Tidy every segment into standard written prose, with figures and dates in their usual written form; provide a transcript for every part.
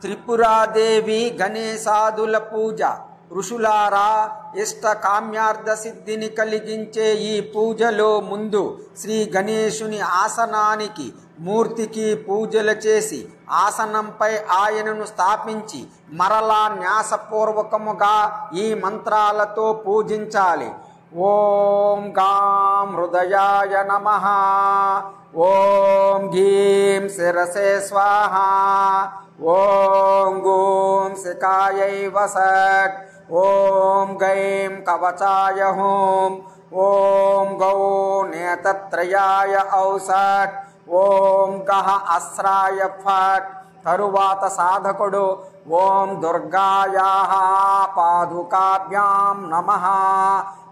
త్రిపురాదేవి గణేశాదుల పూజ. ఋషులారా, ఇష్ట కామ్యార్థ సిద్ధిని కలిగించే ఈ పూజలో ముందు శ్రీ గణేశుని ఆసనానికి మూర్తికి పూజలు చేసి ఆసనంపై ఆయనను స్థాపించి మరలా న్యాసపూర్వకముగా ఈ మంత్రాలతో పూజించాలి. ఓం గాం హృదయాయ నమః, ఓం గీం శిరసే స్వాహ, ఓం గూం శిఖాయై వసట్, ఓం గైం కవచాయ హోం, ఓం గౌ నేత్రయాయ ఔసట్, ఓం గహ అస్రాయ ఫట్. తరువాత సాధకుడు ఓం దుర్గాయాః పాదుకాభ్యాం నమః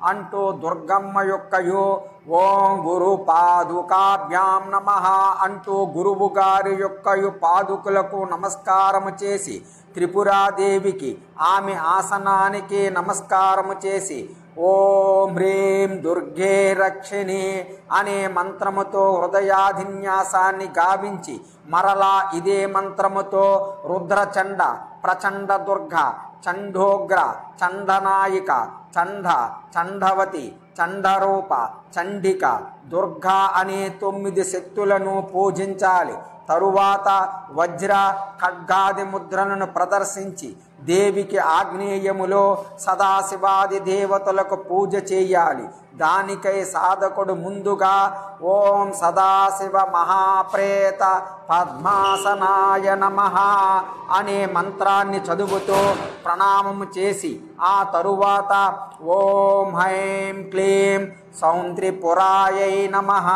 అంటూ దుర్గమ్మ యొక్కయు, ఓం గురు పాదుకాభ్యాం నమః అంటూ గురువు గారి యొక్కయు పాదుకులకు నమస్కారము చేసి త్రిపురాదేవికి ఆమె ఆసనానికి నమస్కారము చేసి ఓం హ్రీం దుర్గే రక్షిణి అనే మంత్రముతో హృదయాధిన్యాసాన్ని గావించి మరలా ఇదే మంత్రముతో రుద్రచండ, ప్రచండ దుర్గ, చండోగ్ర, చండనాయిక, చండ, చండవతి, చండరూప, చండిక, దుర్గా అనే 9 శక్తులను పూజించాలి. తరువాత వజ్ర ఖడ్గాది ముద్రలను ప్రదర్శించి దేవికి ఆగ్నేయములో సదాశివాది దేవతలకు పూజ చేయాలి. దానికై సాధకుడు ముందుగా ఓం సదాశివ మహాప్రేత పద్మాసనాయ నమః అనే మంత్రాన్ని చదువుతూ ప్రణామము చేసి ఆ తరువాత ఓం హ్రైం క్లీం సౌంత్రిపురాయై నమః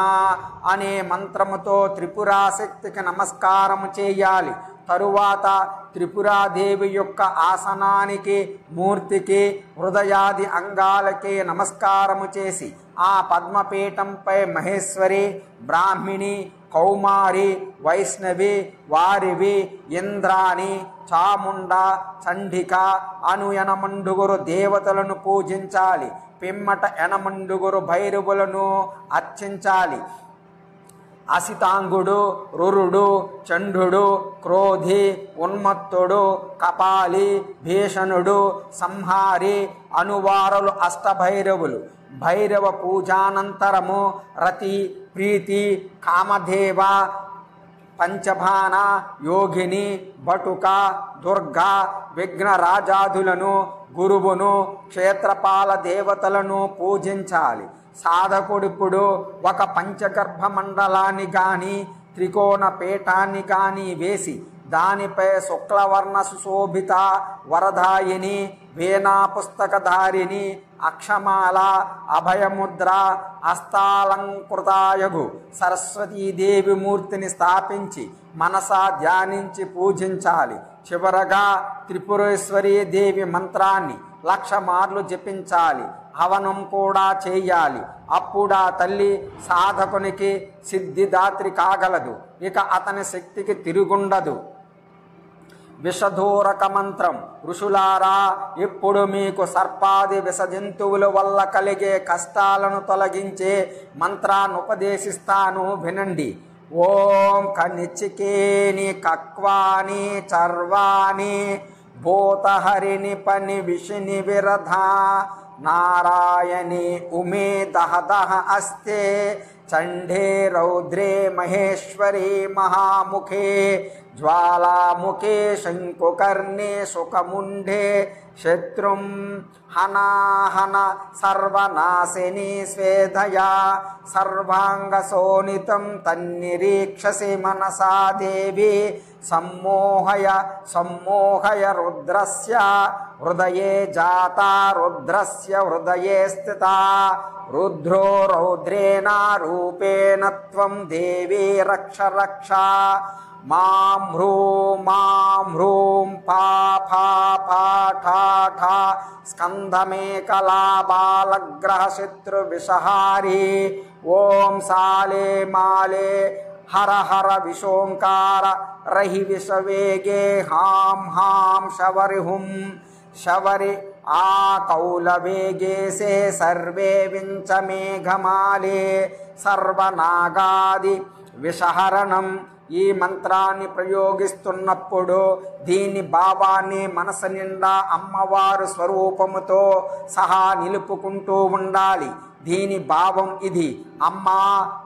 అనే మంత్రముతో త్రిపురాశక్తికి నమస్కారము చేయాలి. తరువాత త్రిపురాదేవి యొక్క ఆసనానికి, మూర్తికి, హృదయాది అంగాలకి నమస్కారము చేసి ఆ పద్మపీఠంపై మహేశ్వరి, బ్రాహ్మిణి, కౌమారి, వైష్ణవి, వారివి, ఇంద్రాణి, చాముండ, చండిక అను 8 దేవతలను పూజించాలి. పిమ్మట 8 భైరవులను అర్చించాలి. అసితాంగుడు, రురుడు, చండుడు, క్రోధి, ఉన్మత్తుడు, కపాలి, భీషణుడు, సంహారి అనువారులు అష్టభైరవులు. భైరవ పూజానంతరము రతి, ప్రీతి, కామదేవ, పంచభాన, యోగిని, బటుక, దుర్గా, విఘ్నరాజాదులను, గురువును, క్షేత్రపాల దేవతలను పూజించాలి. సాధకుడిప్పుడు ఒక పంచగర్భ మండలాన్ని గాని త్రికోణ పీఠాన్ని గాని వేసి దానిపై శుక్లవర్ణ సుశోభిత వరదాయిని, వీణా పుస్తకధారిని, అక్షమాల, అభయముద్ర, హస్తాలంకృతాయగు సరస్వతీదేవి మూర్తిని స్థాపించి మనసా ధ్యానించి పూజించాలి. చివరగా త్రిపురేశ్వరీ దేవి మంత్రాన్ని 1,00,000 మార్లు జపించాలి. హవనం కూడా చేయాలి. అప్పుడా తల్లి సాధకునికి సిద్ధిదాత్రి కాగలదు. ఇక అతని శక్తికి తిరుగుండదు. విషధూరక మంత్రం. ఋషులారా, ఇప్పుడు మీకు సర్పాది విష జంతువుల వల్ల కలిగే కష్టాలను తొలగించే మంత్రాన్ని ఉపదేశిస్తాను, వినండి. ఓం కనిచికేని కక్వాని చర్వాణి భూతహరిని పని విషిని విరధ నారాయణి ఉమే దహ దహ అస్తే చండే రౌద్రే మహేశ్వరి మహాముఖే జ్వాలాముఖే శంకుకర్ణే సుఖముండే శత్రుం హనాహన సర్వనాశిని స్వేదయా సర్వాంగశోణితం తన్నిరీక్షసి మనసా దేవి సమ్మోహయ రుద్రస్య హృదయే జాతా రుద్రస్య హృదయే స్థితా రుద్రో రౌద్రేణ రూపేణ త్వం దేవీ రక్ష రక్ష మాం హ్రూం పా ఫా ఫా ఠా ఠా స్కంధమేకలా బాలగ్రహ శత్రు విషహారి ఓం సాలే మాలే హర హర విశోంకార రహి విషవేగే హాం హాం శవరి హుం శవరి ఆ కౌలవేగేసే సర్వే వించ మేఘమాలే సర్వనాగాది విషహరణం ఈ మంత్రాన్ని ప్రయోగిస్తున్నప్పుడు దీని భావాన్ని మనసు నిండా అమ్మవారు స్వరూపముతో సహా నిలుపుకుంటూ ఉండాలి. దీని భావం ఇది: అమ్మా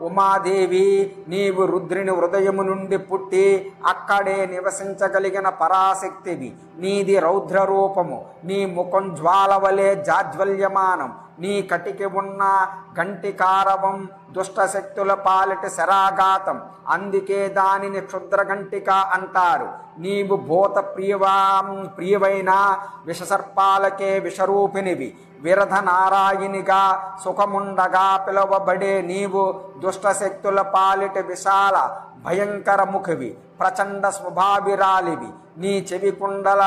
ఉమాదేవి, నీవు రుద్రుని హృదయము నుండి పుట్టి అక్కడే నివసించగలిగిన పరాశక్తివి. నీది రౌద్ర రూపము, నీ ముఖం జ్వాల వలె జాజ్వల్యమానం, నీ కటికి ఉన్న గంటికారవం దుష్టశక్తుల పాలిట శరాఘాతం, అందుకే దానిని క్షుద్రగంటిక అంటారు. నీవు భూత ప్రియవైన విషసర్పాలకే విషరూపినివి. విరధ నారాయణిగా సుఖముండగా పిలువబడే నీవు దుష్టశక్తుల పాలిట విశాల భయంకర ముఖివి, ప్రచండ స్వభావిరాలివి. నీ చెవి కుండల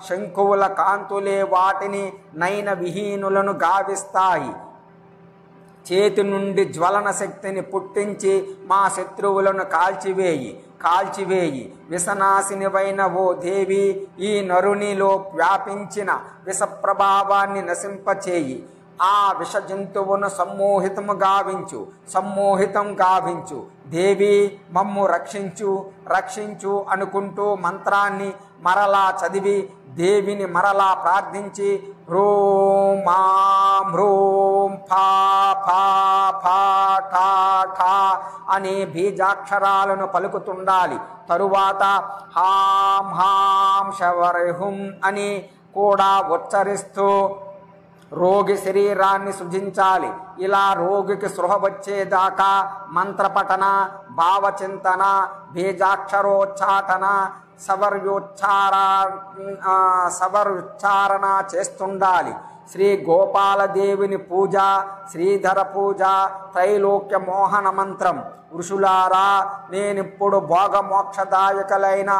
శంకువుల కాంతులే వాటిని నయన విహీనులను గావిస్తాయి. చేతి నుండి జ్వలన శక్తిని పుట్టించి మా శత్రువులను కాల్చివేయి. విషనాశినివైన ఓ దేవి, ఈ నరునిలో వ్యాపించిన విష ప్రభావాన్ని నశింపచేయి. ఆ విష జంతువును సమ్మోహితం గావించు. దేవి, మమ్ము రక్షించు అనుకుంటూ మంత్రాన్ని మరలా చదివి దేవిని మరలా ప్రార్థించి హ్రోం మాం హ్రోం ఫా ఫా ఫా ఠా ఠా అనే బీజాక్షరాలను పలుకుతుండాలి. తరువాత హాం హాం శవర్హుం అని కూడా ఉచ్చరిస్తూ రోగి శరీరాన్ని సృజించాలి. ఇలా రోగికి స్పృహ వచ్చేదాకా మంత్రపఠన, భావచింతన, బీజాక్షరోచ్చాటన, సవరుచ్చారణ చేస్తుండాలి. శ్రీ గోపాలదేవిని పూజ, శ్రీధర పూజ, త్రైలోక్య మోహన మంత్రం. ఋషులారా, నేనిప్పుడు భోగమోక్షదాయకులైన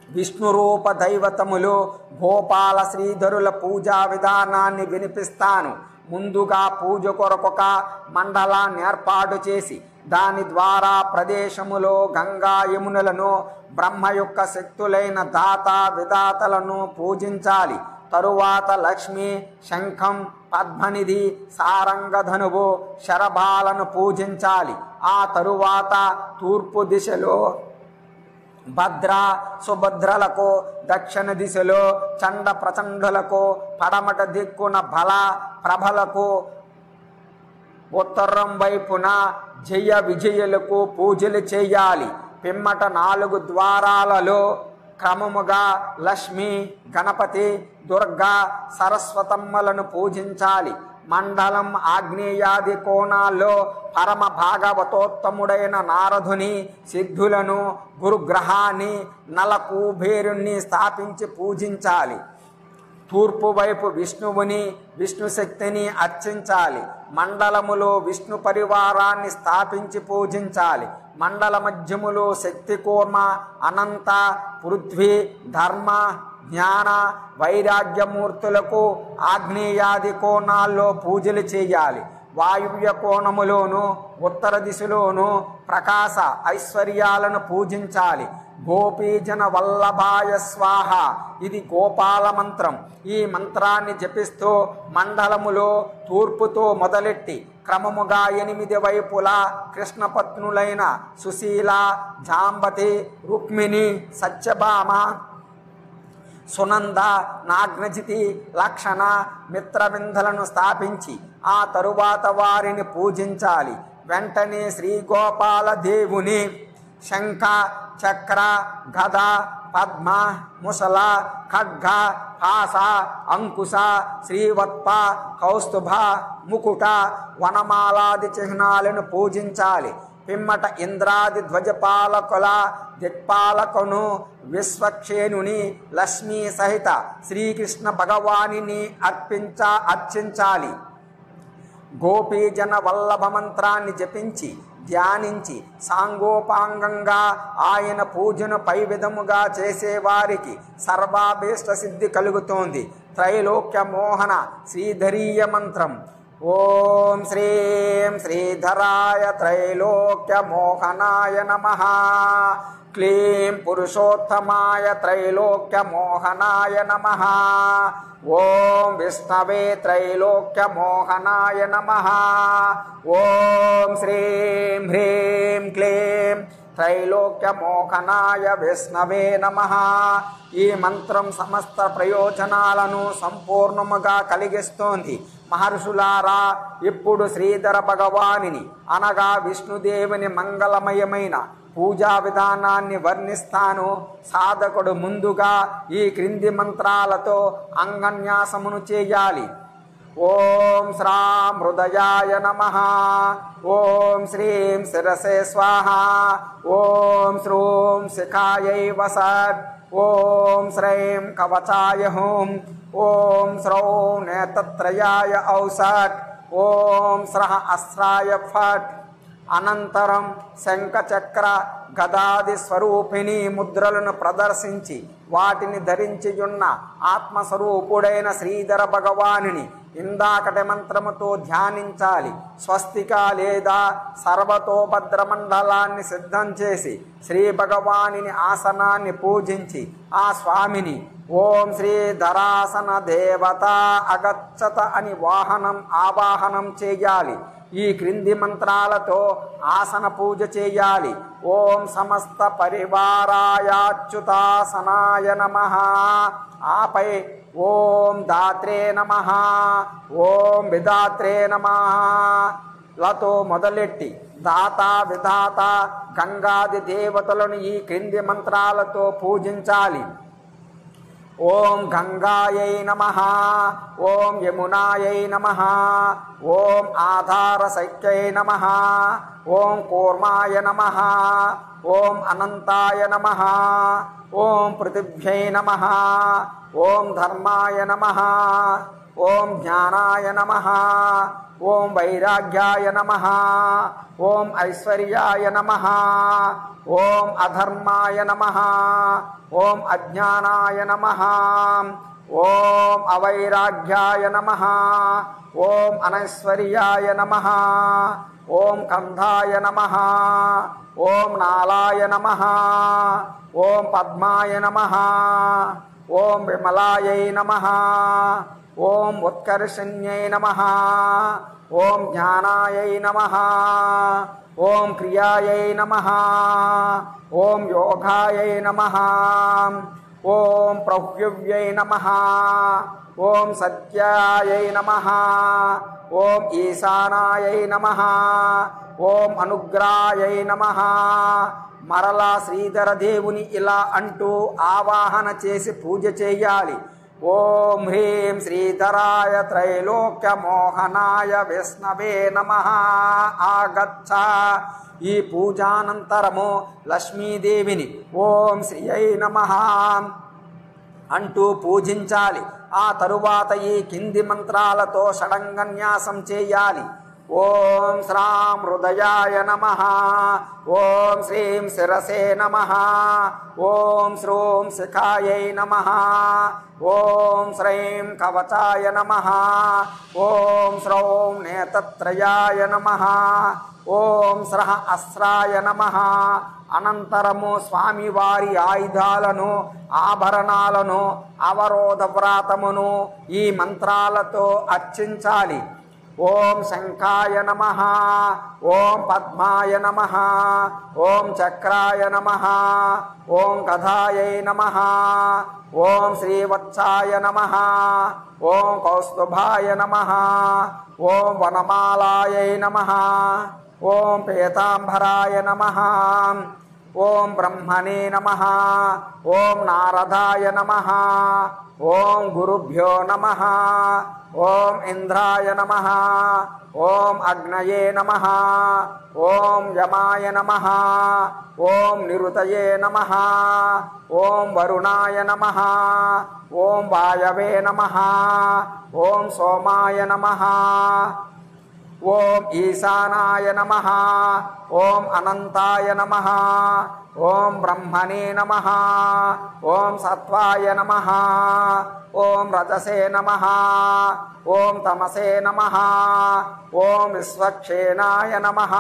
విష్ణురూప దైవతములు గోపాల శ్రీధరుల పూజా విధానాన్ని వినిపిస్తాను. ముందుగా పూజ కొరకొక మండలాన్ని ఏర్పాటు చేసి దాని ద్వారా ప్రదేశములో గంగా యమునులను, బ్రహ్మ యొక్క శక్తులైన దాత విధాతలను పూజించాలి. తరువాత లక్ష్మి, శంఖం, పద్మనిధి, సారంగధనువు, శరభాలను పూజించాలి. ఆ తరువాత తూర్పు దిశలో భద్ర సుభద్రలకు, దక్షిణ దిశలో చండ ప్రచండులకు, పడమట దిక్కున బల ప్రభలకు, ఉత్తరం వైపున జయ విజయులకు పూజలు చేయాలి. పిమ్మట 4 ద్వారాలలో క్రమముగా లక్ష్మి, గణపతి, దుర్గా, సరస్వతమ్మలను పూజించాలి. మండలం ఆగ్నేయాది కోణాల్లో పరమ భాగవతోత్తముడైన నారదుని, సిద్ధులను, గురుగ్రహాన్ని, నలకూబేరుణ్ణి స్థాపించి పూజించాలి. తూర్పు వైపు విష్ణువుని, విష్ణుశక్తిని అర్చించాలి. మండలములో విష్ణు పరివారాన్ని స్థాపించి పూజించాలి. మండల మధ్యములో శక్తి కూర్మ, అనంత, పృథ్వీ, ధర్మ, జ్ఞాన, వైరాగ్యమూర్తులకు ఆగ్నేయాది కోణాల్లో పూజలు చేయాలి. వాయువ్య కోణములోను, ఉత్తర దిశలోను ప్రకాశ ఐశ్వర్యాలను పూజించాలి. గోపీజన వల్లభాయ స్వాహ, ఇది గోపాల మంత్రం. ఈ మంత్రాన్ని జపిస్తూ మండలములో తూర్పుతో మొదలెట్టి క్రమముగా 8 వైపులా కృష్ణపత్నులైన సుశీల, జాంబతి, రుక్మిణి, సత్యభామ, సునంద, నాగ్నజితి, లక్షణ, మిత్రవింధలను స్థాపించి ఆ తరువాత వారిని పూజించాలి. వెంటనే శ్రీగోపాల దేవుని శంఖ, చక్ర, గద, పద్మ, ముసల, ఖడ్గ, పాస, అంకుశ, శ్రీవత్ప, కౌస్తుభ, ముకుట, వనమాలాది చిహ్నాలను పూజించాలి. పిమ్మట ఇంద్రాది ధ్వజపాలకుల దిక్పాలకును, విశ్వక్షేణుని, లక్ష్మీ సహిత శ్రీకృష్ణ భగవానిని అర్చించాలి. గోపీజన వల్లభ మంత్రాన్ని జపించి ధ్యానించి సాంగోపాంగంగా ఆయన పూజను పై విధముగా చేసేవారికి సర్వాభీష్ట సిద్ధి కలుగుతోంది. త్రైలోక్య మోహన శ్రీధరీయ మంత్రం. ఓం శ్రీం శ్రీధరాయ త్రైలోక్య మోహనాయ నమః. క్లీం పురుషోత్తమాయ త్రైలోక్య మోహనాయ నమః. ఓం విష్ణవే త్రైలోక్య మోహనాయ నమః. ఓం శ్రీం హ్రీం క్లీం త్రైలోక్యమోహనాయ విష్ణవే నమః. ఈ మంత్రం సమస్త ప్రయోజనాలను సంపూర్ణముగా కలిగిస్తోంది. మహర్షులారా, ఇప్పుడు శ్రీధర భగవానిని అనగా విష్ణుదేవుని మంగళమయమైన పూజా విధానాన్ని వర్ణిస్తాను. సాధకుడు ముందుగా ఈ క్రింది మంత్రాలతో అంగన్యాసమును చేయాలి. ఓం శ్రాం హృదయాయ నమః. ఓం శ్రీం శిరసే స్వాహ. ఓం శ్రూం శిఖాయై వసత్. ఓం శ్రైం కవచాయ హూం. ఓం శ్రౌం నేత్రయాయ ఔసత్. ఓం స్రః అస్రాయ ఫట్. అనంతరం శంఖచక్ర గదాది స్వరూపిణి ముద్రలను ప్రదర్శించి వాటిని ధరించియున్న ఆత్మస్వరూపుడైన శ్రీధర భగవానుని ఇందాకటి మంత్రముతో ధ్యానించాలి. స్వస్తిక లేదా సర్వతోభద్రమండలాన్ని సిద్ధం చేసి శ్రీ భగవానుని ఆసనాన్ని పూజించి ఆ స్వామిని ఓం శ్రీధరాసన దేవత అగచ్చత అని ఆవాహనం చేయాలి. ఈ క్రింది మంత్రాలతో ఆసన పూజ చేయాలి. ఓం సమస్త పరివారాయాచ్యుతాసనాయ నమః. ఆపై ఓం దాత్రే నమః. ఓం విదాత్రే నమః లతో మొదలెట్టి దాత విధాత గంగాది దేవతలను ఈ క్రింది మంత్రాలతో పూజించాలి. ఓం గంగాయై నమః. ఓం యమునాయై నమః. ఓం ఆధారశక్యై నమః. ఓం కూర్మాయ నమః. ఓం అనంతాయ నమః. ఓం పృథివ్యై నమః. ఓం ధర్మాయ నమః. ఓం జ్ఞానాయ నమః. ఓం వైరాగ్యాయ నమః. ఓం ఐశ్వర్యాయ నమః. ఓం అధర్మాయ నమః. ఓం అజ్ఞానాయ నమః. ఓం అవైరాగ్యాయ నమః. ఓం అనైశ్వర్యాయ నమః. ఓం కంధాయ నమః. ఓం నాలాయ నమః. ఓం పద్మాయ నమః. ఓం విమలాయై నమః. ఓం ఉత్కర్షణ్యై నమః. ఓం జ్ఞానాయై నమః. ఓం క్రియాయై నమః. ఓం యోగాయై నమః. ఓం ప్రహ్యువ్యై నమః. ఓం సత్యాయై నమః. ఓం ఈశానాయై నమః. ఓం అనుగ్రాయై నమః. మరలా శ్రీధర దేవుని ఇలా అంటూ ఆవాహన చేసి పూజ చేయాలి. ఓం హ్రీం శ్రీధరాయ త్రైలోక్యమోహనాయ విష్ణవే నమః ఆగచ్చ. ఈ పూజానంతరము లక్ష్మీదేవిని ఓం శ్రీయై నమః అంటూ పూజించాలి. ఆ తరువాత ఈ కింది మంత్రాలతో షడంగన్యాసం చేయాలి. ఓం శ్రాం హృదయాయ నమః. ఓం శ్రీం శిరసే నమః. ఓం శ్రూం శిఖాయై నమః. ఓం శ్రైం కవచాయ నమః. ఓం శ్రౌం నేత్రయాయ నమః. ఓం స్రః అస్రాయ నమః. అనంతరము స్వామివారి ఆయుధాలను ఆభరణాలను అవరోధ వ్రాతమును ఈ మంత్రాలతో అర్చించాలి. ఓం శంఖాయ నమః. ఓం పద్మాయ నమః. ఓం చక్రాయ నమః. ఓం గదాయై నమః. ఓం శ్రీవత్సాయ నమః. ఓం కౌస్తుభాయ నమః. ఓం వనమాలాయై నమః. ఓం పీతాంబరాయ నమః. ఓం బ్రహ్మణే నమః. ఓం నారదాయ నమః. ఓం గురుభ్యో నమః. ఓం ఇంద్రాయ నమః. ఓం అగ్నయే నమః. ఓం యమాయ నమః. ఓం నిరుతయే నమః. ఓం వరుణాయ నమః. ఓం వాయవే నమః. ఓం సోమాయ నమః. ఓం ఈశానాయ నమః. ఓం అనంతాయ నమః. ఓం బ్రహ్మణే నమః. ఓం సత్వాయ నమః. ఓం రజసే నమః. ఓం తమసే నమః. ఓం విశ్వక్షేణాయ నమః.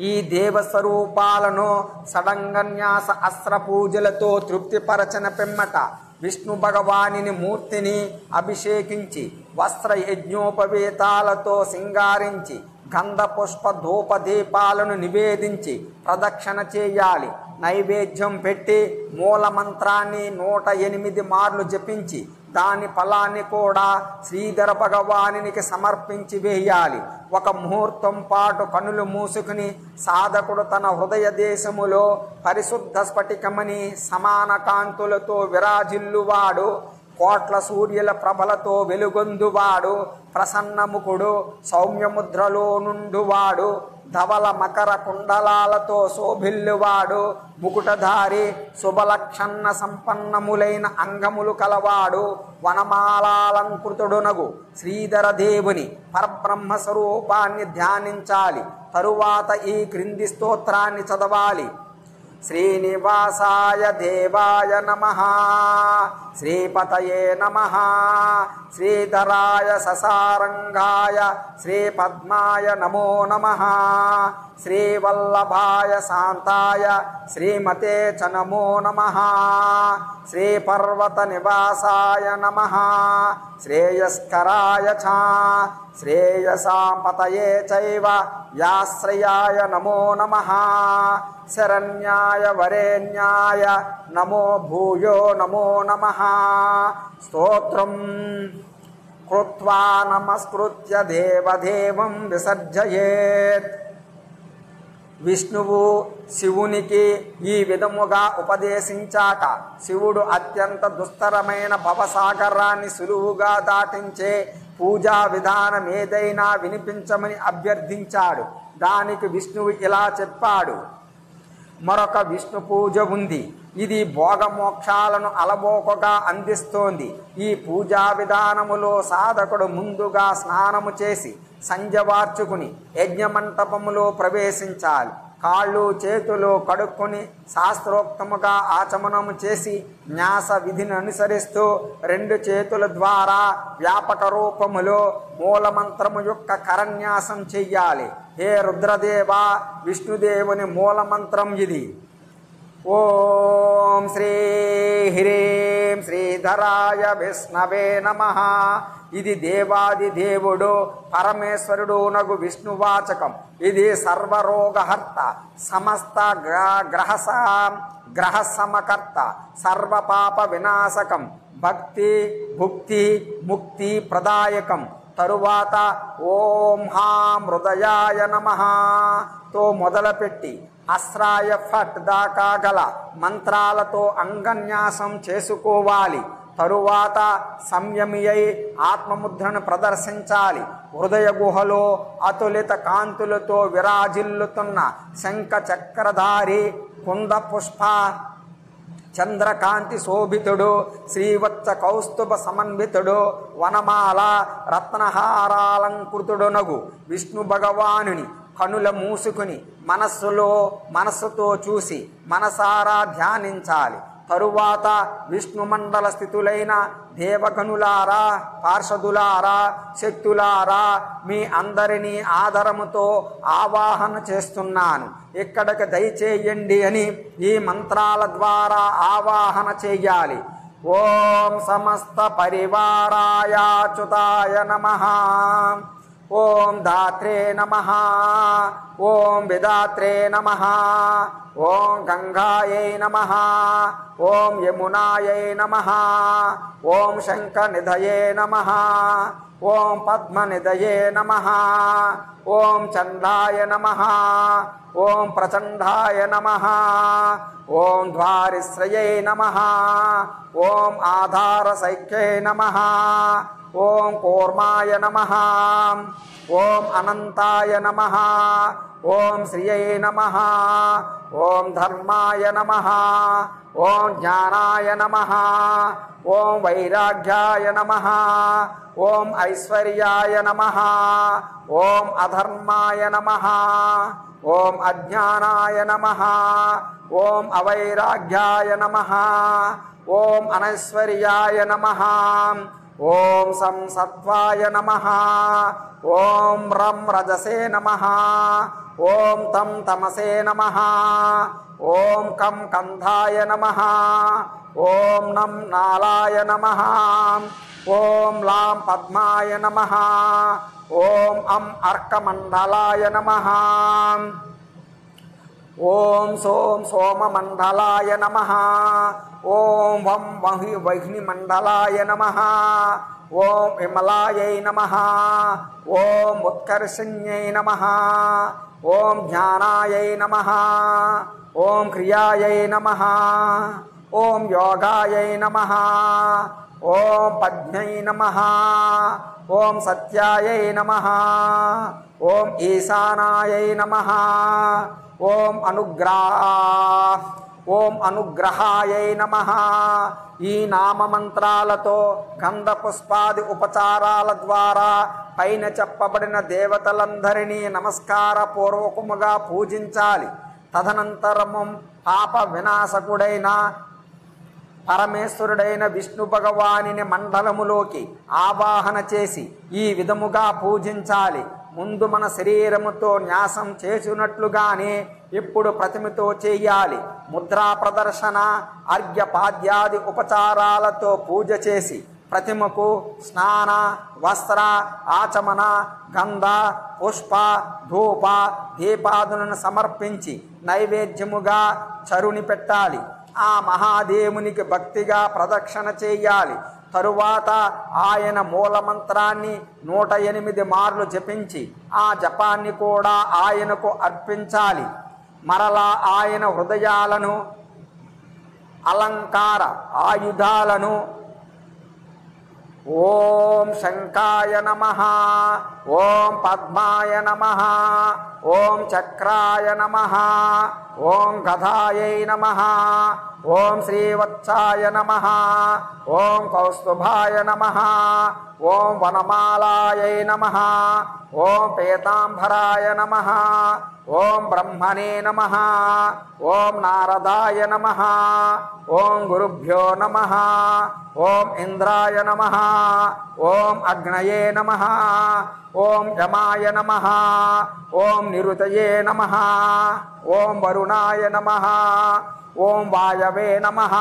ఈ దేవస్వరూపాలను షడంగన్యాస అస్త్ర పూజలతో తృప్తిపరచన పిమ్మట విష్ణు భగవాని మూర్తిని అభిషేకించి వస్త్ర యజ్ఞోపవేతాలతో సింగారించి గంధ పుష్ప ధూప దీపాలను నివేదించి ప్రదక్షిణ చేయాలి. నైవేద్యం పెట్టి మూల మంత్రాన్ని 108 మార్లు జపించి దాని ఫలాన్ని కూడా శ్రీధర భగవానునికి సమర్పించి వేయాలి. ఒక ముహూర్తం పాటు కనులు మూసుకుని సాధకుడు తన హృదయ దేశములో పరిశుద్ధ స్ఫటికమని సమాన కాంతులతో విరాజిల్లువాడు, కోట్ల సూర్యుల ప్రభలతో వెలుగొందువాడు, ప్రసన్నముఖుడు, సౌమ్యముద్రలో నుండువాడు, ధవల మకర కుండలాలతో శోభిల్లువాడు, ముకుటధారి, శుభలక్షణ సంపన్నములైన అంగములు కలవాడు, వనమాలాలంకృతుడునగు శ్రీధర దేవుని పరబ్రహ్మ స్వరూపాన్ని ధ్యానించాలి. తరువాత ఈ క్రింది స్తోత్రాన్ని చదవాలి. శ్రీనివాసాయ దేవాయ నమః, శ్రీపతయే నమః, శ్రీధరాయ ససారంగాయ శ్రీపద్మాయ నమో నమః, శ్రీవల్లభాయ శాంతాయ శ్రీమతే చ నమో నమః, శ్రీపర్వత నివాసాయ నమః, శ్రేయస్కరాయ చ శ్రేయసాం పతయే చైవ యాశ్రయాయ నమో నమః, శరణ్యాయ వరేణ్యాయ నమో భూయో నమో నమః. స్తోత్రం కృత్వా నమస్కృత్య దేవదేవం విసర్జయేత్. విష్ణువు శివునికి ఈ విధముగా ఉపదేశించాక శివుడు అత్యంత దుస్తరమైన భవసాగరాన్ని సులువుగా దాటించే పూజా విధానం ఏదైనా వినిపించమని అభ్యర్థించాడు. దానికి విష్ణువు ఇలా చెప్పాడు. మరొక విష్ణు పూజ ఉంది. ఇది భోగమోక్షాలను అలవోకగా అందిస్తోంది. ఈ పూజా విధానములో సాధకుడు ముందుగా స్నానము చేసి సంధ్యవార్చుకుని యజ్ఞమంటపములో ప్రవేశించాలి. కాళ్ళు చేతులు కడుక్కొని శాస్త్రోక్తముగా ఆచమనము చేసి న్యాస విధిని అనుసరిస్తూ 2 చేతుల ద్వారా వ్యాపక రూపములో మూలమంత్రము యొక్క కరన్యాసం చెయ్యాలి. హే రుద్రదేవ, విష్ణుదేవుని మూలమంత్రం ఇది. ఓం శ్రీ హ్రీం శ్రీధరాయ విష్ణవే నమః. ఇది దేవాది దేవుడు పరమేశ్వరుడు నగు విష్ణువాచకం. ఇది సర్వరోగహర్త, సమస్త గ్రహ సమకర్త, సర్వపాప వినాశకం, భక్తి భుక్తి ముక్తి ప్రదాయకం. తరువాత ఓం హాం హృదయాయ నమః తో మొదలుపెట్టి అస్రాయ ఫట్ దాకా గల మంత్రాలతో అంగన్యాసం చేసుకోవాలి. తరువాత సంయమి అయి ఆత్మముద్రను ప్రదర్శించాలి. హృదయ గుహలో అతులిత కాంతులతో విరాజిల్లుతున్న శంఖ చక్రధారి, కుంద పుష్ప చంద్రకాంతి శోభితుడు, శ్రీవత్స కౌస్తుభ సమన్వితుడు, వనమాల రత్నహారాలంకృతుడునగు విష్ణు భగవానుని కనుల మూసుకుని మనస్సుతో చూసి మనసారా ధ్యానించాలి. తరువాత విష్ణుమండల స్థితులైన దేవగణులారా, పార్షదులారా, శక్తులారా, మీ అందరినీ ఆదరముతో ఆవాహన చేస్తున్నాను, ఇక్కడికి దయచేయండి అని ఈ మంత్రాల ద్వారా ఆవాహన చేయాలి. ఓం సమస్త పరివారాయాచ్యుతాయ నమః, ఓం దాత్రే నమః, ఓం విదాత్రే నమః, ఓం గంగాయై నమః, ఓం యమునాయై నమః, ఓం శంఖనిధయే నమః, ఓం పద్మనిధయే నమః, ఓం చండాయ నమః, ఓం ప్రచండాయ నమః, ఓం ద్వారిశ్రయై నమః, ఓం ఆధారసైఖ్యై నమః, ఓం కూర్మాయ నమః, ఓం అనంతాయ నమః, ఓం శ్రియై నమః, ఓం ధర్మాయ నమః, ఓం జ్ఞానాయ నమః, ఓం వైరాగ్యాయ నమః, ఓం ఐశ్వర్యాయ నమః, ఓం అధర్మాయ నమః, ఓం అజ్ఞానాయ నమః, ఓం అవైరాగ్యాయ నమః, ఓం అనైశ్వర్యాయ నమః, ఓం సంసత్వాయ నమః, ఓం రం రజసే నమః, ఓం తం తమసే నమః, ఓం కం కంధాయ నమః ఓం నం నాళాయ నమః ఓం లాం పద్మాయ నమః ఓం అం అర్కమండలాయ నమః ఓం సోం సోమమండలాయ నమః ఓం వం వహ్నిమండలాయ నమః ఓం విమలాయై నమః ఓం ఉత్కర్షణ్యై నమః ఓం జ్ఞానాయై నమః ఓం క్రియాయై నమః ఓం యోగాయై నమః ఓం పద్మై నమః ఓం సత్యాయై నమః ఓం ఈశానాయై నమః ఓం అనుగ్రహాయై నమః. ఈ నామమంత్రాలతో గంధ పుష్పాది ఉపచారాల ద్వారా పైన చెప్పబడిన దేవతలందరినీ నమస్కార పూర్వకముగా పూజించాలి. తదనంతరము పాప వినాశకుడైన పరమేశ్వరుడైన విష్ణు భగవానిని మండలములోకి ఆవాహన చేసి ఈ విధముగా పూజించాలి. ముందు మన శరీరముతో న్యాసం చేసినట్లుగానే ఇప్పుడు ప్రతిమతో చేయాలి. ముద్రా ప్రదర్శన, అర్ఘ్యపాద్యాది ఉపచారాలతో పూజ చేసి ప్రతిమకు స్నాన, వస్త్ర, ఆచమన, గంధ, పుష్ప, ధూప, దీపాదులను సమర్పించి నైవేద్యముగా చరుని పెట్టాలి. ఆ మహాదేవునికి భక్తిగా ప్రదక్షిణ చేయాలి. తరువాత ఆయన మూలమంత్రాన్ని 108 మార్లు జపించి ఆ జపాన్ని కూడా ఆయనకు అర్పించాలి. మరలా ఆయన హృదయాలను, అలంకార ఆయుధాలను ఓం శంఖాయ నమః, ఓం పద్మాయ నమః, ఓం చక్రాయ నమః, ఓం గదాయై నమః, ఓం శ్రీవత్సాయ నమః, ఓం కౌస్తుభాయ నమః, ఓం వనమాలాయై నమః, ఓం పీతాంబరాయ నమః, ఓం బ్రహ్మణే నమః, ఓం నారదాయ నమః, ఓం గురుభ్యో నమః, ఓం ఇంద్రాయ నమః, ఓం అగ్నయే నమః, ఓం యమాయ నమః, ఓం నిరుతయే నమః, ఓం వరుణాయ నమః, ఓం వాయవే నమః,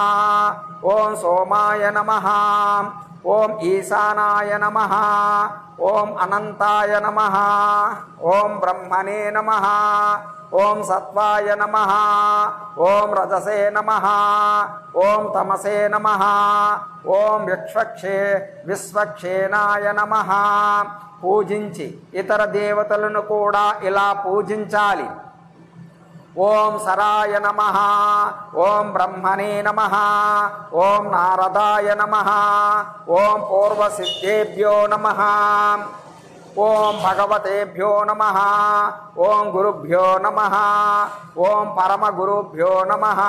ఓం సోమాయ నమః, ఓం ఈశానాయ నమః, ఓం అనంతాయ నమః, ఓం బ్రహ్మణే నమః, ఓం సత్వాయ నమః, ఓం రజసే నమః, ఓం తమసే నమః, ఓం విశ్వక్షేనాయ నమః. పూజించి ఇతర దేవతలను కూడా ఇలా పూజించాలి. ఓం సరాయ నమః, ఓం బ్రహ్మణే నమః, ఓం నారదాయ నమః, ఓం పూర్వసిద్ధేభ్యో నమః, ఓం భగవతేభ్యో నమః, ఓం గురుభ్యో నమః, ఓం పరమగురుభ్యో నమః.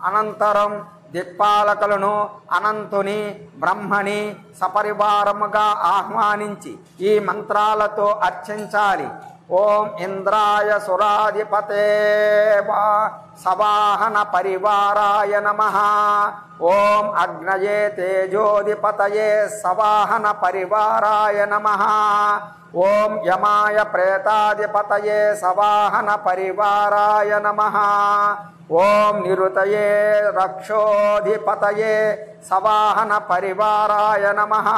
అనంతరం దిక్పాలకులను అనంతుని, బ్రహ్మని సపరివారముగా ఆహ్వానించి ఈ మంత్రాలతో అర్చించాలి. ఓం ఇంద్రాయ సురాధిపతే సవాహన పరివారాయ నమః, ఓం అగ్నయే తేజోధిపతయే సవాహన పరివారాయ నమః, ఓం యమాయ ప్రేతాధిపతయే సవాహన పరివారాయ నమః, ఓం నిరుతయే రక్షోధిపతయే సవాహన పరివారాయ నమః,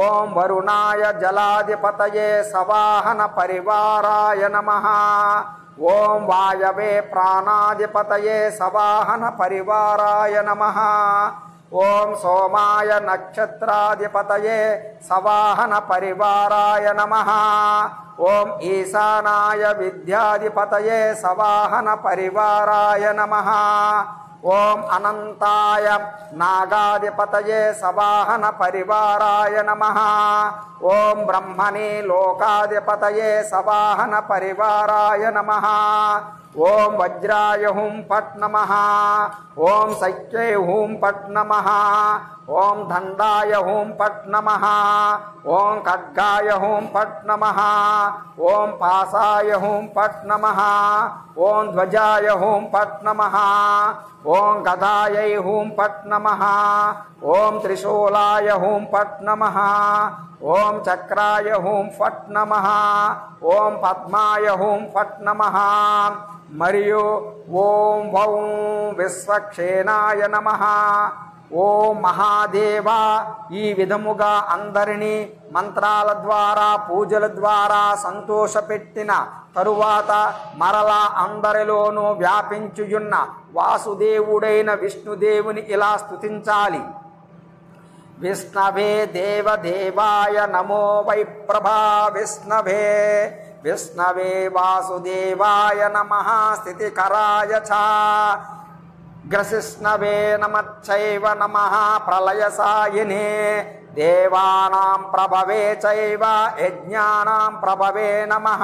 ఓం వరుణాయ జలాధిపతయే సవాహన పరివారాయ నమః, ఓం వాయవే ప్రాణాధిపతయే సవాహన పరివారాయ నమః, ఓం సోమాయ నక్షత్రాధిపతయే సవాహన పరివారాయ నమః, ఓం ఈశానాయ విద్యాధిపతయే సవాహన పరివారాయ నమః, ఓం అనంతాయ నాగాధిపతయే సవాహన పరివారాయ నమః, ఓం బ్రహ్మణే లోకాధిపతయే సవాహన పరివారాయ నమః, ఓం వజ్రాయ హుం పట్ నమః, ఓం సఖ్యై హుం పట్ నమః, ఓం దండాయ హూం ఫట్ నమః. ఓం ఖడ్గాయ హూం ఫట్ నమః. ఓం పాసాయ హూం ఫట్ నమః. ఓం ధ్వజాయ హూం ఫట్ నమః. ఓం గదాయై హూం ఫట్ నమః. ఓం త్రిశూలాయ హూం ఫట్ నమః. ఓం చక్రాయ హూం ఫట్ నమః. ఓం పద్మాయ హూం ఫట్ నమః. మరియు ఓం వౌం విశ్వక్షేనాయ నమః. ఓం మహాదేవ. ఈ విధముగా అందరినీ మంత్రాల ద్వారా పూజల ద్వారా సంతోషపెట్టిన తరువాత మరలా అందరిలోనూ వ్యాపించుయున్న వాసుదేవుడైన విష్ణుదేవుని ఇలా స్తుతించాలి. విష్ణవే దేవదేవాయ నమో వై ప్రభా విష్ణవే. విష్ణవే వాసుదేవాయ నమః స్థితికరాయ చ. గ్రసిష్ణవే నమశ్చైవ నమః ప్రళయసాయినే. దేవానాం ప్రభవే చైవ యజ్ఞానాం ప్రభవే నమః.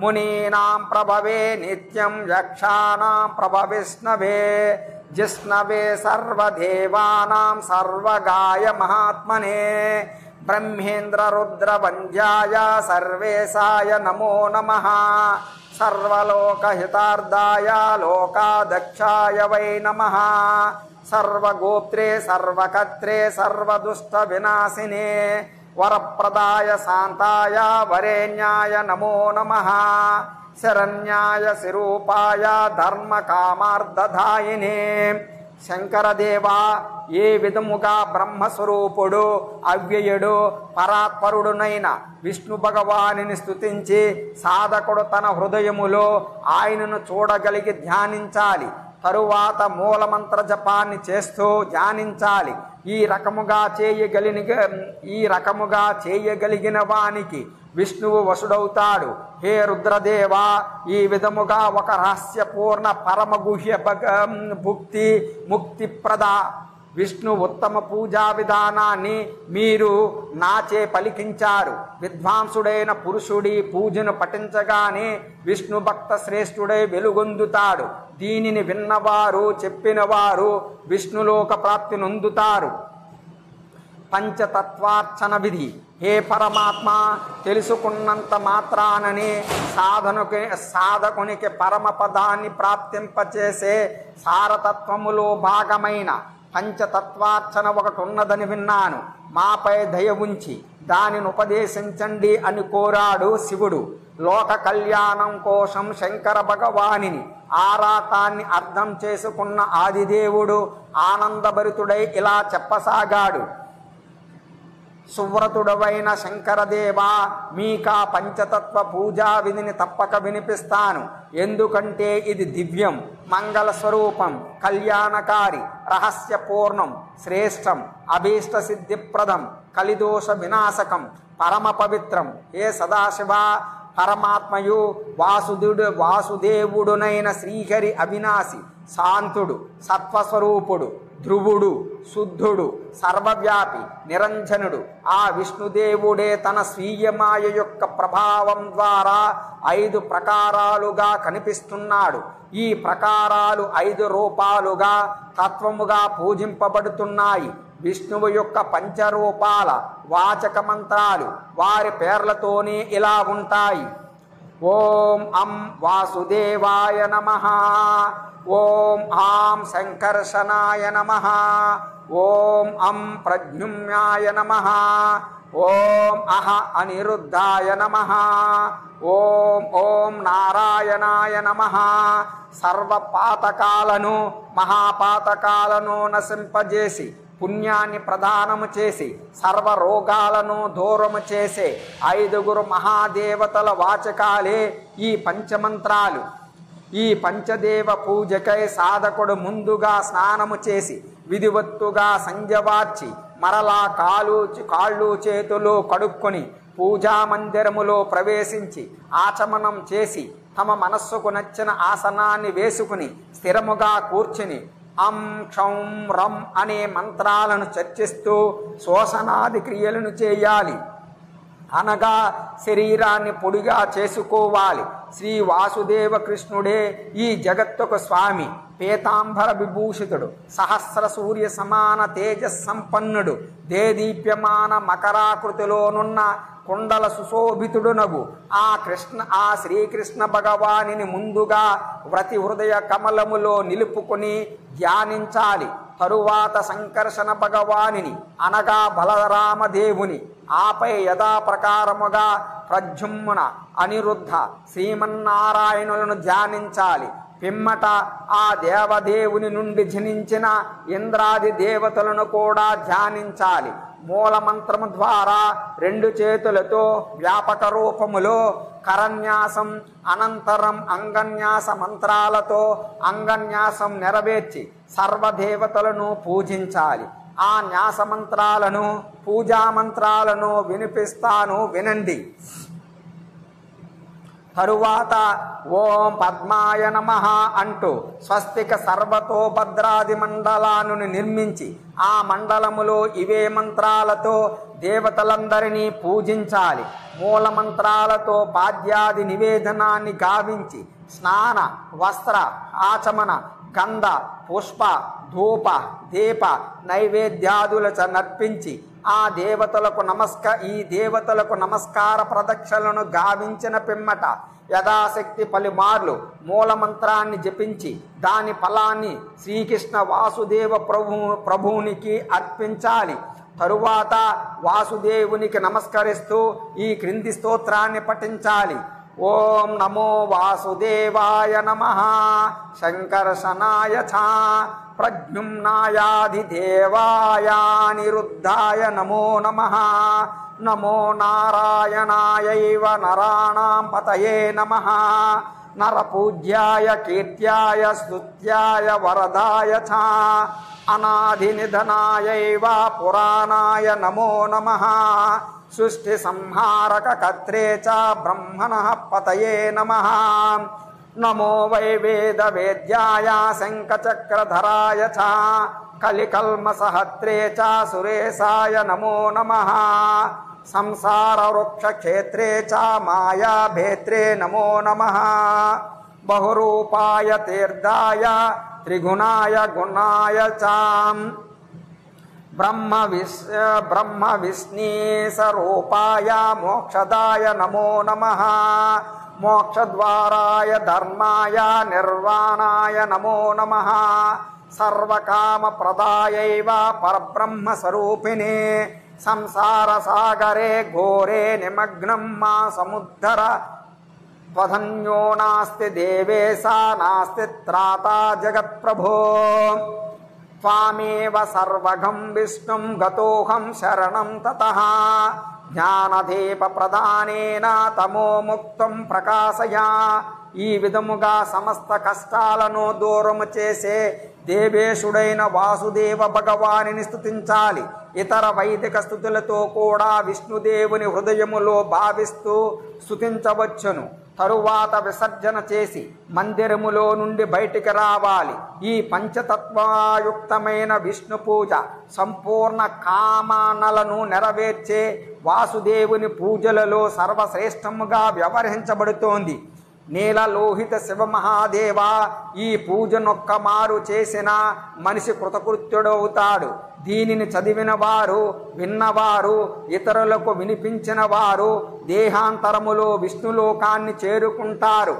మునీనాం ప్రభవే నిత్యం యక్షానాం ప్రభవిష్ణవే. జిష్ణవే సర్వదేవానాం సర్వగాయ మహాత్మనే. బ్రహ్మేంద్ర రుద్ర వంద్యాయ సర్వేశాయ నమో నమః. సర్వలోకహితార్థాయ లోకాదక్షాయ వై నమః. సర్వగోత్రే సర్వకత్రే సర్వదుష్ట వినాశినే. వరప్రదాయ శాంతాయ వరేణ్యాయ నమో నమః. శరణ్యాయ శిరూపాయ ధర్మకామార్థదాయినే. శంకరదేవ, ఏ విధముగా బ్రహ్మస్వరూపుడు అవ్యయుడు పరాత్పరుడునైన విష్ణు భగవానిని స్తుతించి సాధకుడు తన హృదయములో ఆయనను చూడగలిగి ధ్యానించాలి. తరువాత మూలమంత్ర జపాన్ని చేస్తూ ధ్యానించాలి. ఈ రకముగా చేయగలిగిన వానికి విష్ణువు వశుడవుతాడు. హే రుద్రదేవ, ఈ విధముగా ఒక రహస్యపూర్ణ పరమగుహ్య భుక్తి ముక్తిప్రద విష్ణు ఉత్తమ పూజా విధానాన్ని మీరు నాచే పలికించారు. విద్వాంసుడైన పురుషుడి పూజను పఠించగానే విష్ణు భక్త శ్రేష్ఠుడై వెలుగొందుతాడు. దీనిని విన్నవారు చెప్పినవారు విష్ణులోక ప్రాప్తి నొందుతారు. పంచతత్వార్చన విధి. హే పరమాత్మ, తెలుసుకున్నంత మాత్రాననే సాధకునికి పరమపదాన్ని ప్రాప్తింపచేసే సారతత్వములో భాగమైన పంచతత్వార్చన ఒకటి ఉన్నదని విన్నాను. మాపై దయ ఉంచి దానిని ఉపదేశించండి అని కోరాడు శివుడు. లోక కళ్యాణం కోసం శంకర భగవానిని ఆరాటాన్ని అర్థం చేసుకున్న ఆదిదేవుడు ఆనందభరితుడై ఇలా చెప్పసాగాడు. సువ్రతుడవైన శంకరదేవ, మీకా పంచతత్వ పూజా విధిని తప్పక వినిపిస్తాను. ఎందుకంటే ఇది దివ్యం, మంగళ స్వరూపం, కళ్యాణకారి, రహస్యపూర్ణం, శ్రేష్టం, అభీష్ట సిద్ధిప్రదం, కలిదోష వినాశకం, పరమ పవిత్రం. ఏ సదాశివ, పరమాత్మయు వాసుదేవుడునైన శ్రీహరి అవినాశి, శాంతుడు, సత్వస్వరూపుడు, ధ్రువుడు, శుద్ధుడు, సర్వవ్యాపి, నిరంజనుడు. ఆ విష్ణుదేవుడే తన స్వీయమాయ యొక్క ప్రభావం ద్వారా 5 ప్రకారాలుగా కనిపిస్తున్నాడు. ఈ ప్రకారాలు 5 రూపాలుగా తత్వముగా పూజింపబడుతున్నాయి. విష్ణువు యొక్క పంచరూపాల వాచక మంత్రాలు వారి పేర్లతోనే ఇలా ఉంటాయి. ఓం అం వాసుదేవాయ నమః. ఓం ఆం సంకర్షణాయ నమః. ఓం అం ప్రద్యుమ్నాయ నమః. ఓం అహ అనిరుద్ధాయ నమః. ఓం నారాయణాయ నమః. సర్వపాతకాలను మహాపాతకాలను నశింపజేసి పుణ్యాన్ని ప్రదానము చేసి సర్వరోగాలను దూరము చేసే 5 మహాదేవతల వాచకాలే ఈ పంచమంత్రాలు. ఈ పంచదేవ పూజకై సాధకుడు ముందుగా స్నానము చేసి విధివత్తుగా సంధ్యవార్చి మరలా కాళ్ళు చేతులు కడుక్కొని పూజా మందిరములో ప్రవేశించి ఆచమనం చేసి తమ మనస్సుకు నచ్చిన ఆసనాన్ని వేసుకుని స్థిరముగా కూర్చుని అం క్షౌం రం అనే మంత్రాలను చర్చిస్తూ శ్వాసనాది క్రియలను చేయాలి. అనగా శరీరాన్ని పొడిగా చేసుకోవాలి. శ్రీ వాసుదేవ కృష్ణుడే ఈ జగత్తుకు స్వామి. పీతాంబర విభూషితుడు, సహస్ర సూర్య సమాన తేజస్సంపన్నుడు, దేదీప్యమాన మకరాకృతిలోనున్న కుండల సుశోభితుడునగు ఆ శ్రీకృష్ణ భగవానిని ముందుగా వ్రతి హృదయ కమలములో నిలుపుకొని ధ్యానించాలి. తరువాత సంకర్షణ భగవానిని అనగా బలరామదేవుని, ఆపై యథాప్రకారముగా ప్రద్యుమ్న, అనిరుద్ధ, శ్రీమన్నారాయణులను ధ్యానించాలి. పిమ్మట ఆ దేవదేవుని నుండి జనించిన ఇంద్రాది దేవతలను కూడా ధ్యానించాలి. మూలమంత్రము ద్వారా 2 చేతులతో వ్యాపక రూపములో కరన్యాసం, అనంతరం అంగన్యాస మంత్రాలతో అంగన్యాసం నెరవేర్చి సర్వదేవతలను పూజించాలి. ఆ న్యాస మంత్రాలను, పూజా మంత్రాలను వినిపిస్తాను, వినండి. తరువాత ఓం పద్మాయ నమః అంటూ స్వస్తిక సర్వతోభద్రాది మండలాలను నిర్మించి ఆ మండలములో ఇవే మంత్రాలతో దేవతలందరినీ పూజించాలి. మూల మంత్రాలతో పాద్యాది నివేదనాన్ని గావించి స్నాన, వస్త్ర, ఆచమన, గంధ, పుష్ప, ధూప, దీప నైవేద్యాదులచ నర్పించి ఈ దేవతలకు నమస్కార ప్రదక్షిణలను గావించిన పిమ్మట యథాశక్తి పలుమార్లు మూలమంత్రాన్ని జపించి దాని ఫలాన్ని శ్రీకృష్ణ వాసుదేవ ప్రభువునికి అర్పించాలి. తరువాత వాసుదేవునికి నమస్కరిస్తూ ఈ క్రింది స్తోత్రాన్ని పఠించాలి. ఓం నమో వాసుదేవాయ నమః, శంకర్షణాయ చ, ప్రద్యుమ్నాయాధిదేవాయ, నిరుద్ధాయ నమో నమః, నమో నారాయణాయైవ నరాణాం పతయే నమః, నరపూజ్యాయ కీర్త్యాయ స్తుత్యాయ వరదాయ చ, అనాదినిధనాయైవ పురాణాయ నమో నమః, సృష్టి సంహారక కర్త్రే చ బ్రహ్మణః పతయే నమః, నమో వై వేద వేద్యాయ శంఖచక్రధరాయ చ, కలికల్మసహత్రే చ సురేశాయ నమో నమః, సంసార వృక్ష క్షేత్రే చ మాయాభేత్రే నమో నమః, బహురూపాయ తీర్థాయ త్రిగుణాయ గుణాయ చ, బ్రహ్మ విష్ణీశరూపాయ మోక్షదాయ నమో నమః, మోక్షద్వారాయ ధర్మాయ నిర్వాణాయ నమో నమః, సర్వకామప్రదాయైవ పరబ్రహ్మ స్వరూపిణే, సంసార సాగరే ఘోరే నిమగ్నం మా సముద్ధర, త్వధన్యో నాస్తి దేవేశ నాస్తి త్రాతా జగత్ప్రభో, త్వామేవ సర్వగం విష్ణుం గతోహం శరణం తతః, జ్ఞానదీప ప్రదానేన తమో ముక్తం ప్రకాశయ. ఈ విధముగా సమస్త కష్టాలను దూరము చేసే దేవేశుడైన వాసుదేవ భగవానిని స్తుతించాలి. ఇతర వైదిక స్థుతులతో కూడా విష్ణుదేవుని హృదయములో భావిస్తూ స్తుతించవచ్చును. తరువాత విసర్జన చేసి మందిరములో నుండి బయటికి రావాలి. ఈ పంచతత్వయుక్తమైన విష్ణు పూజ సంపూర్ణ కామనలను నెరవేర్చే వాసుదేవుని పూజలలో సర్వశ్రేష్టముగా వ్యవహరించబడుతోంది. నీలలోహిత శివమహాదేవ, ఈ పూజనొక్క మారు చేసిన మనిషి కృతకృత్యుడవుతాడు. దీనిని చదివిన వారు, విన్నవారు, ఇతరులకు వినిపించిన వారు దేహాంతరములో విష్ణులోకాన్ని చేరుకుంటారు.